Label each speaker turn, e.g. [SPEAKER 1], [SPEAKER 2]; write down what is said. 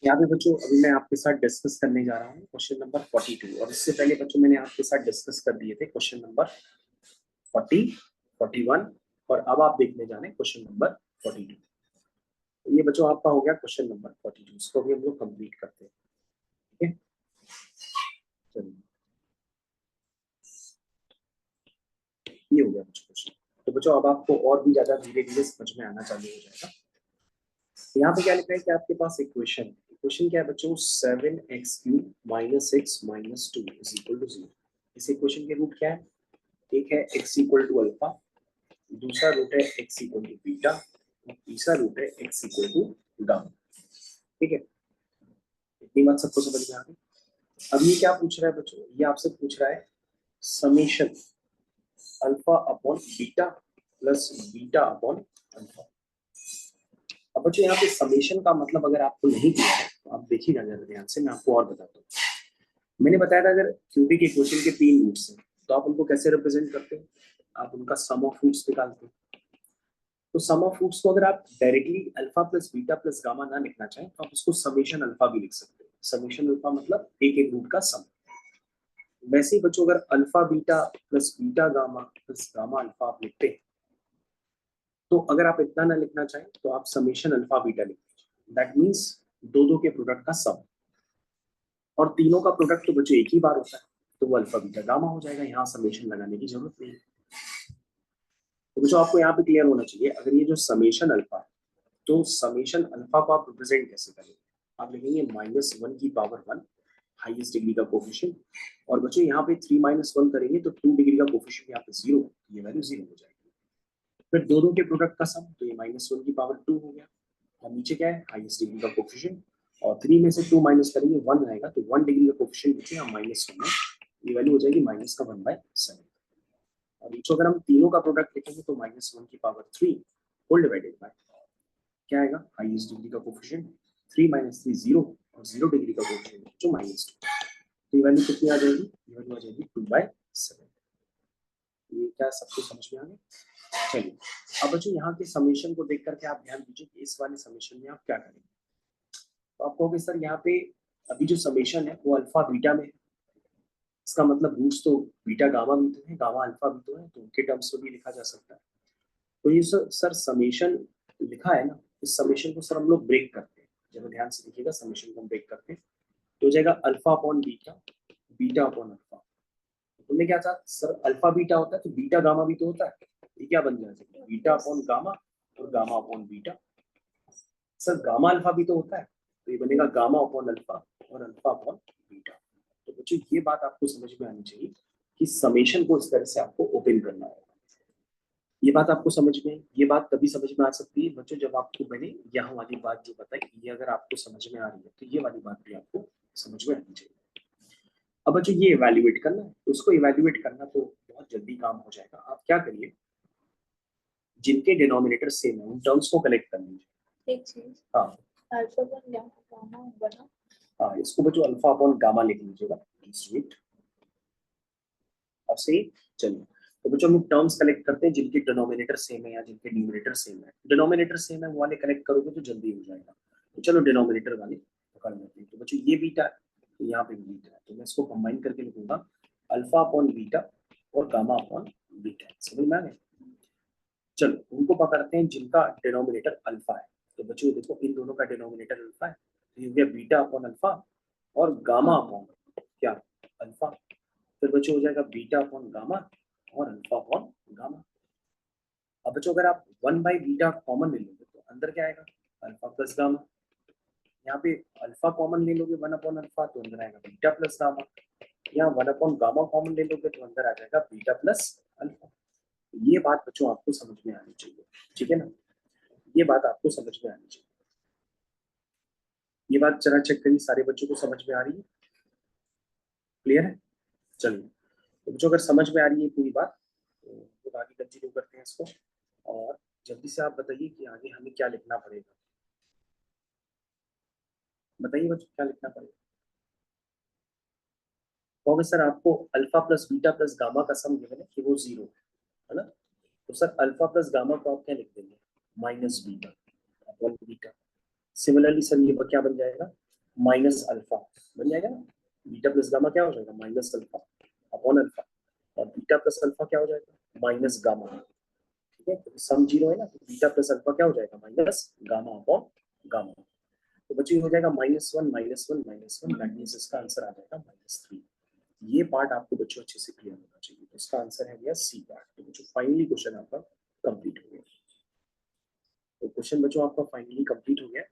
[SPEAKER 1] यहाँ पे बच्चों अभी मैं आपके साथ डिस्कस करने जा रहा हूँ क्वेश्चन नंबर 42। और इससे पहले बच्चों मैंने आपके साथ डिस्कस कर दिए थे क्वेश्चन नंबर 40, 41 और अब आप देखने जा रहे हैं क्वेश्चन नंबर 42। तो ये बच्चों आपका हो गया क्वेश्चन नंबर 42। इसको भी हम लोग कंप्लीट करते हैं। ठीक है, चलिए ये हो गया बच्चों क्वेश्चन। तो बच्चों अब आपको और भी ज्यादा धीरे धीरे समझ में आना चालू हो जाएगा। तो यहाँ पे क्या लिखा है कि आपके पास इक्वेशन इक्वेशन क्या है बच्चों, 7x³ - x - 2 = 0। इस इक्वेशन के रूट क्या है? एक है x = अल्फा, दूसरा रूट है x = बीटा और तीसरा रूट है x = गामा। ठीक है, इतनी बात सबको समझ में आ गई। अब ये क्या पूछ रहा है बच्चों, ये आपसे पूछ रहा है summation alpha upon beta plus beta upon alpha. अब बच्चों यहाँ पे समेशन का मतलब अगर आपको नहीं पता है तो आप देखिएगा जरा ध्यान से, मैं आपको और बताता हूँ। मैंने बताया था अगर क्यूबिक इक्वेशन के 3 रूट्स हैं तो आप उनको कैसे रिप्रेजेंट करते हैं? आप उनका सम ऑफ रूट्स निकालते हैं। तो सम ऑफ रूट्स को अगर आप directly alpha plus beta plus gamma ना लिखना चाहें तो आप उसको समेशन अल्फा भी लिख सकते हैं। समेशन अल्फा मतलब एक एक रूट का सम। वैसे ही बच्चों अगर alpha beta plus beta gamma plus gamma alpha आप लिखते हैं तो अगर आप इतना ना लिखना चाहें तो आप समेशन अल्फा बीटा लिखते हैं। दैट मीन्स दो दो के प्रोडक्ट का सम, और तीनों का प्रोडक्ट तो बच्चों एक ही बार होता है तो वो अल्फा बीटा गामा हो जाएगा। यहाँ समेशन लगाने की जरूरत नहीं है। तो बच्चों आपको यहाँ पे क्लियर होना चाहिए, अगर ये जो समेशन अल्फा है तो समेशन अल्फा को आप रिप्रेजेंट कैसे करेंगे? आप लिखेंगे -1 हाईएस्ट डिग्री का कोफिशिएंट, और बच्चों यहाँ पे 3 - 1 करेंगे तो 2 डिग्री का कोफिशिएंट यहाँ पे 0, ये वैल्यू 0 हो जाएगी। फिर दोनों के प्रोडक्ट का सम, तो ये -1 हो गया। और नीचे क्या है? हाईएस्ट डिग्री का कोफिशिएंट, और 3 में से 2 माइनस करेंगे 1 आएगा, तो 1 डिग्री का कोफिशिएंट बचेगा -1 है, ये वैल्यू हो जाएगी -1/7। और नीचे अगर हम तीनों का प्रोडक्ट लिखेंगे तो -1 होल डिवाइडेड बाय क्या आएगा? हाईएस्ट डिग्री का कोफिशिएंट 3 - 3 0, और 0 डिग्री का कोफिशिएंट जो -2। तो ये वैल्यू कितनी आ जाएगी? ये वैल्यू आ जाएगी 2/7। ये क्या सबको समझ में आ गया? चलिए अब बच्चों यहाँ के समेशन को देख करके आप ध्यान दीजिए कि इस वाले समेशन में आप क्या करेंगे। तो आप कहोगे सर यहाँ पे अभी जो समेशन है वो अल्फा बीटा में है, इसका मतलब रूट्स तो बीटा गामा भी तो है, गामा अल्फा भी तो है, तो उनके टर्म्स में भी लिखा जा सकता है। तो ये सर समेशन लिखा है ना, इस समेशन को सर हम लोग ब्रेक करते हैं। जब ध्यान से देखिएगा समेशन को हम ब्रेक करते हैं तो हो जाएगा alpha upon beta, beta upon alpha. तुमने क्या कहा सर, अल्फा बीटा होता है तो बीटा गामा भी तो होता है, ये क्या बन जाएगा? बीटा अपॉन गामा और gamma upon beta. Sir gamma alpha भी तो होता है तो ये बनेगा गामा अपॉन अल्फा और अल्फा अपॉन बीटा। तो बच्चों ये बात आपको समझ में आनी चाहिए कि समेशन को इस तरह से आपको ओपन करना है। ये बात आपको समझ में, ये बात तभी समझ में आ सकती है बच्चों जब आपको मैंने यहाँ वाली बात जो बताई, ये अगर आपको समझ में आ रही है तो ये वाली बात भी आपको समझ में आनी चाहिए। अब बच्चों ये इवैल्यूएट करना है, तो उसको इवैल्यूएट करना तो बहुत जल्दी काम हो जाएगा। आप क्या करिए, जिनके डिनोमिनेटर सेम है उन टर्म्स को कलेक्ट कर लीजिए।
[SPEAKER 2] एक चीज,
[SPEAKER 1] हाँ
[SPEAKER 2] अल्फा वन गामा बना।
[SPEAKER 1] हाँ, इसको बच्चों अल्फा अपॉन गामा लिख लीजिएगा। अब सही, चलिए। तो बच्चों हम टर्म्स कलेक्ट करते हैं जिनके डिनोमिनेटर सेम है या जिनके न्यूमरेटर सेम है। डिनोमिनेटर सेम है वो वाले कलेक्ट करोगे तो जल्दी हो जाएगा। तो चलो डिनोमिनेटर वाले पकड़ लेते हैं। तो बच्चों ये बीटा है तो यहाँ पे बीटा है, तो मैं इसको कंबाइन करके लिखूंगा अल्फा अपॉन बीटा और गामा अपॉन बीटा। समझ में आ गया? चलो उनको पकड़ते हैं जिनका डिनोमिनेटर अल्फा है। तो बच्चों देखो इन दोनों का डिनोमिनेटर अल्फा है, तो ये हो गया बीटा अपॉन अल्फा और गामा अपॉन क्या? अल्फा। फिर बच्चों हो जाएगा बीटा अपॉन गामा और अल्फा अपॉन गामा। अब बच्चों अगर आप 1/बीटा कॉमन ले लोगे तो अंदर क्या आएगा? Alpha plus gamma. यहाँ पे अल्फा कॉमन ले लोगे 1/अल्फा तो अंदर आएगा बीटा प्लस गामा। यहाँ 1/गामा कॉमन ले लोगे तो अंदर आ जाएगा बीटा प्लस अल्फा। ये बात बच्चों आपको समझ में आनी चाहिए, ठीक है ना? ये बात आपको समझ में आनी चाहिए। ये बात जरा चेक करिए, सारे बच्चों को समझ में आ रही है? क्लियर है? चलिए, तो बच्चों अगर समझ में आ रही है पूरी बात तो आगे कंटिन्यू करते हैं इसको। और जल्दी से आप बताइए कि आगे हमें क्या लिखना पड़ेगा। बताइए बच्चों क्या लिखना पड़ेगा। कहोगे सर आपको alpha plus beta plus gamma का सम गिवन है कि वो 0 है ना, तो सर अल्फा प्लस गामा को आप क्या लिख देंगे? -Beta upon beta. Similarly sir ये क्या बन जाएगा? माइनस अल्फा बन जाएगा ना, बीटा प्लस गामा क्या हो जाएगा माइनस अल्फा अपॉन अल्फा, और बीटा प्लस अल्फा क्या हो जाएगा माइनस गामा। ठीक है, तो सम जीरो है ना, तो बीटा प्लस अल्फा क्या हो जाएगा माइनस गामा अपॉन गामा। तो बच्चों हो जाएगा -1 -1 -1, दैट मींस इसका आंसर आ जाएगा -3। ये पार्ट आपको बच्चों अच्छे से क्लियर होना चाहिए। तो इसका आंसर है गया सी पार्ट। तो बच्चों फाइनली क्वेश्चन आपका कंप्लीट हो गया। तो क्वेश्चन बच्चों आपका फाइनली कंप्लीट हो गया।